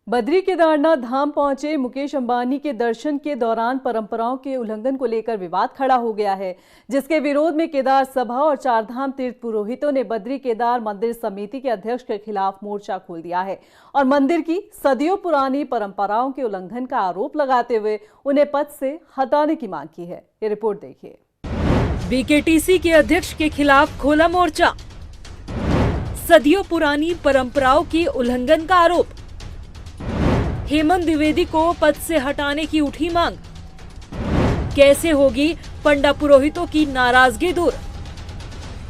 बद्री केदारनाथ धाम पहुंचे मुकेश अंबानी के दर्शन के दौरान परंपराओं के उल्लंघन को लेकर विवाद खड़ा हो गया है, जिसके विरोध में केदार सभा और चारधाम तीर्थ पुरोहितों ने बद्री केदार मंदिर समिति के अध्यक्ष के खिलाफ मोर्चा खोल दिया है और मंदिर की सदियों पुरानी परंपराओं के उल्लंघन का आरोप लगाते हुए उन्हें पद से हटाने की मांग की है। ये रिपोर्ट देखिए। बीकेटीसी के अध्यक्ष के खिलाफ खोला मोर्चा, सदियों पुरानी परंपराओं के उल्लंघन का आरोप, हेमंत द्विवेदी को पद से हटाने की उठी मांग, कैसे होगी पंडा पुरोहितों की नाराजगी दूर।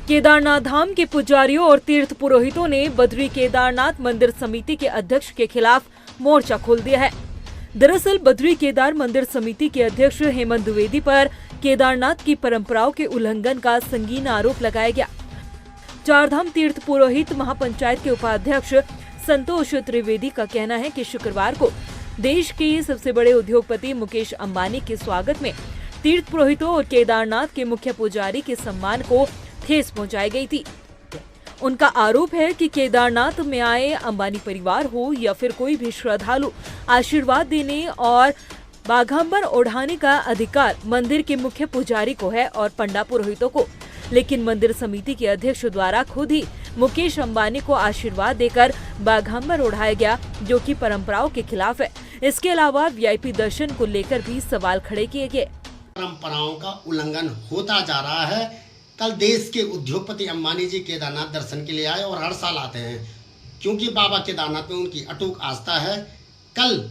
केदारनाथ धाम के पुजारियों और तीर्थ पुरोहितों ने बद्री केदारनाथ मंदिर समिति के अध्यक्ष के खिलाफ मोर्चा खोल दिया है। दरअसल बद्री केदार मंदिर समिति के अध्यक्ष हेमंत द्विवेदी पर केदारनाथ की परंपराओं के उल्लंघन का संगीन आरोप लगाया गया। चारधाम तीर्थ पुरोहित महापंचायत के उपाध्यक्ष संतोष त्रिवेदी का कहना है कि शुक्रवार को देश के सबसे बड़े उद्योगपति मुकेश अंबानी के स्वागत में तीर्थ पुरोहितों और केदारनाथ के मुख्य पुजारी के सम्मान को ठेस पहुंचाई गई थी। उनका आरोप है कि केदारनाथ में आए अंबानी परिवार हो या फिर कोई भी श्रद्धालु आशीर्वाद देने और बाघांबर ओढ़ाने का अधिकार मंदिर के मुख्य पुजारी को है और पंडा पुरोहितों को, लेकिन मंदिर समिति के अध्यक्ष द्वारा खुद ही मुकेश अंबानी को आशीर्वाद देकर बाघांबर उड़ाया गया, जो कि परंपराओं के खिलाफ है। इसके अलावा वीआईपी दर्शन को लेकर भी सवाल खड़े किए गए। परंपराओं का उल्लंघन होता जा रहा है। कल देश के उद्योगपति अंबानी जी केदारनाथ दर्शन के लिए आए और हर साल आते हैं क्योंकि बाबा केदारनाथ में उनकी अटूट आस्था है। कल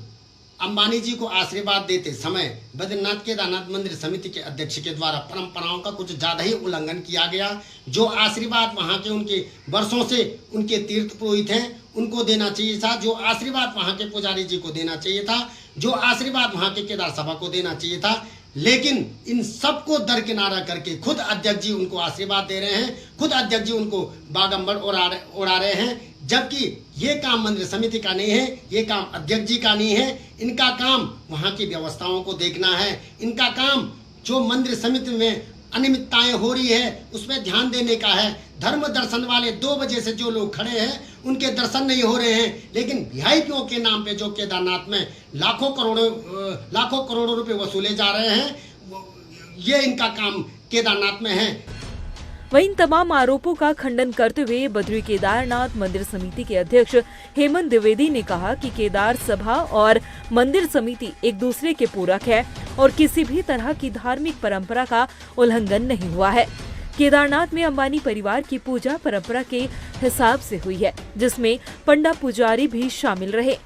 अंबानी जी को आशीर्वाद देते समय बद्रीनाथ केदारनाथ मंदिर समिति के अध्यक्ष के द्वारा परंपराओं का कुछ ज्यादा ही उल्लंघन किया गया। जो आशीर्वाद वहां के उनके वर्षों से उनके तीर्थ पुरोहित हैं उनको देना चाहिए था, जो आशीर्वाद वहां के पुजारी जी को देना चाहिए था, जो आशीर्वाद वहां के केदार सभा को देना चाहिए था, लेकिन इन सबको दरकिनारा करके खुद अध्यक्ष जी उनको आशीर्वाद दे रहे हैं, खुद अध्यक्ष जी उनको बागंबर उड़ा रहे हैं, जबकि ये काम मंदिर समिति का नहीं है, ये काम अध्यक्ष जी का नहीं है। इनका काम वहां की व्यवस्थाओं को देखना है। इनका काम जो मंदिर समिति में अनियमितताएं हो रही है उसमें ध्यान देने का है। धर्म दर्शन वाले 2 बजे से जो लोग खड़े हैं उनके दर्शन नहीं हो रहे हैं, लेकिन वीआईपीओं के नाम पे जो केदारनाथ में लाखों करोड़ों रुपए वसूले जा रहे हैं, ये इनका काम केदारनाथ में है। वहीं इन तमाम आरोपों का खंडन करते हुए बद्री केदारनाथ मंदिर समिति के अध्यक्ष हेमंत द्विवेदी ने कहा कि केदार सभा और मंदिर समिति एक दूसरे के पूरक है और किसी भी तरह की धार्मिक परंपरा का उल्लंघन नहीं हुआ है। केदारनाथ में अंबानी परिवार की पूजा परंपरा के हिसाब से हुई है, जिसमें पंडा पुजारी भी शामिल रहे।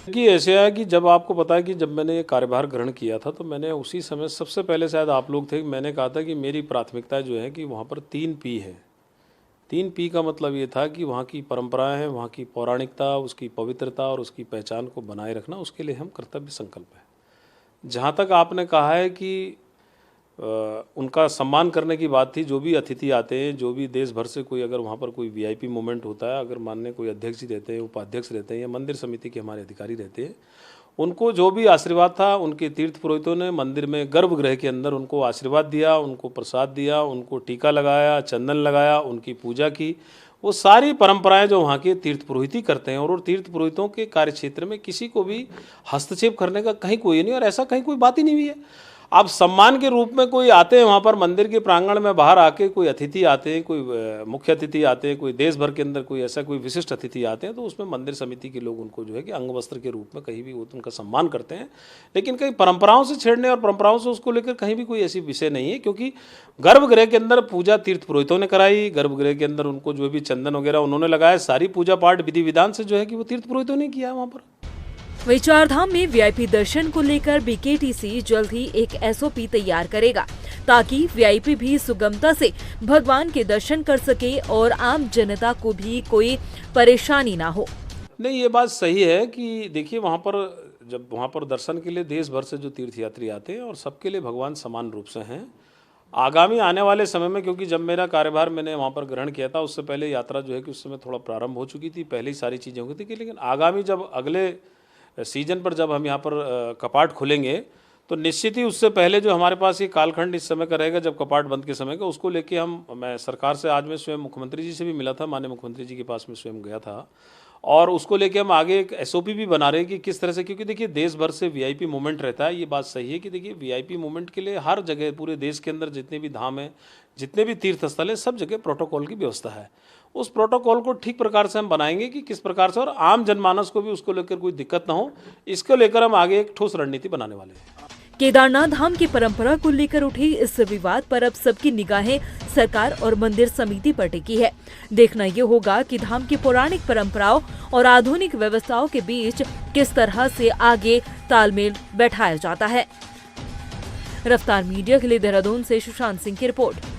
कि ऐसे है कि जब आपको पता है कि जब मैंने ये कार्यभार ग्रहण किया था तो मैंने उसी समय सबसे पहले शायद आप लोग थे, मैंने कहा था कि मेरी प्राथमिकता जो है कि वहाँ पर 3 P है। 3 P का मतलब ये था कि वहाँ की परंपराएं हैं, वहाँ की पौराणिकता, उसकी पवित्रता और उसकी पहचान को बनाए रखना, उसके लिए हम कर्तव्य संकल्प है। जहाँ तक आपने कहा है कि उनका सम्मान करने की बात थी, जो भी अतिथि आते हैं, जो भी देश भर से कोई अगर वहाँ पर कोई वीआईपी मोमेंट होता है, अगर मानने कोई अध्यक्ष जी रहते हैं, उपाध्यक्ष रहते हैं या मंदिर समिति के हमारे अधिकारी रहते हैं, उनको जो भी आशीर्वाद था उनके तीर्थ पुरोहितों ने मंदिर में गर्भगृह के अंदर उनको आशीर्वाद दिया, उनको प्रसाद दिया, उनको टीका लगाया, चंदन लगाया, उनकी पूजा की। वो सारी परंपराएं जो वहाँ के तीर्थ पुरोहित ही करते हैं और तीर्थ पुरोहितों के कार्य क्षेत्र में किसी को भी हस्तक्षेप करने का कहीं कोई नहीं और ऐसा कहीं कोई बात ही नहीं हुई है। आप सम्मान के रूप में कोई आते हैं वहाँ पर मंदिर के प्रांगण में, बाहर आके कोई अतिथि आते हैं, कोई मुख्य अतिथि आते हैं, कोई देश भर के अंदर कोई ऐसा कोई विशिष्ट अतिथि आते हैं, तो उसमें मंदिर समिति के लोग उनको जो है कि अंग वस्त्र के रूप में कहीं भी वो उनका सम्मान करते हैं। लेकिन कहीं परंपराओं से छेड़ने और परंपराओं से उसको लेकर कहीं भी कोई ऐसी विषय नहीं है, क्योंकि गर्भगृह के अंदर पूजा तीर्थ पुरोहितों ने कराई, गर्भगृह के अंदर उनको जो भी चंदन वगैरह उन्होंने लगाया, सारी पूजा पाठ विधि विधान से जो है कि वो तीर्थ पुरोहितों ने किया वहाँ पर। वहीं चारधाम में वीआईपी दर्शन को लेकर बीकेटीसी जल्द ही एक एसओपी तैयार करेगा, ताकि वीआईपी भी सुगमता से भगवान के दर्शन कर सके और आम जनता को भी कोई परेशानी ना हो। नहीं, ये बात सही है कि देखिए वहाँ पर जब वहाँ पर दर्शन के लिए देश भर से जो तीर्थयात्री आते हैं और सबके लिए भगवान समान रूप से हैं। आगामी आने वाले समय में, क्योंकि जब मेरा कार्यभार मैंने वहाँ पर ग्रहण किया था उससे पहले यात्रा जो है कि उस समय थोड़ा प्रारंभ हो चुकी थी, पहले ही सारी चीज़ें हो गई थी, लेकिन आगामी जब अगले सीजन पर जब हम यहाँ पर कपाट खुलेंगे तो निश्चित ही उससे पहले जो हमारे पास ये कालखंड इस समय का रहेगा जब कपाट बंद के समय का, उसको लेके मैं सरकार से आज मैं स्वयं मुख्यमंत्री जी से भी मिला था, माननीय मुख्यमंत्री जी के पास में स्वयं गया था और उसको लेके हम आगे एक एसओपी भी बना रहे हैं कि किस तरह से, क्योंकि देखिए देश भर से वीआईपी मूवमेंट रहता है। ये बात सही है कि देखिए वीआईपी मूवमेंट के लिए हर जगह पूरे देश के अंदर जितने भी धाम हैं, जितने भी तीर्थ स्थल है, सब जगह प्रोटोकॉल की व्यवस्था है। उस प्रोटोकॉल को ठीक प्रकार से हम बनाएंगे कि किस प्रकार से, और आम जनमानस को भी उसको लेकर कोई दिक्कत ना हो, इसको लेकर हम आगे एक ठोस रणनीति बनाने वाले हैं। केदारनाथ धाम की परंपरा को लेकर उठी इस विवाद पर अब सबकी निगाहें सरकार और मंदिर समिति पर टिकी है। देखना ये होगा कि धाम की पौराणिक परंपराओं और आधुनिक व्यवस्थाओं के बीच किस तरह से आगे तालमेल बैठाया जाता है। रफ्तार मीडिया के लिए देहरादून से सुशांत सिंह की रिपोर्ट।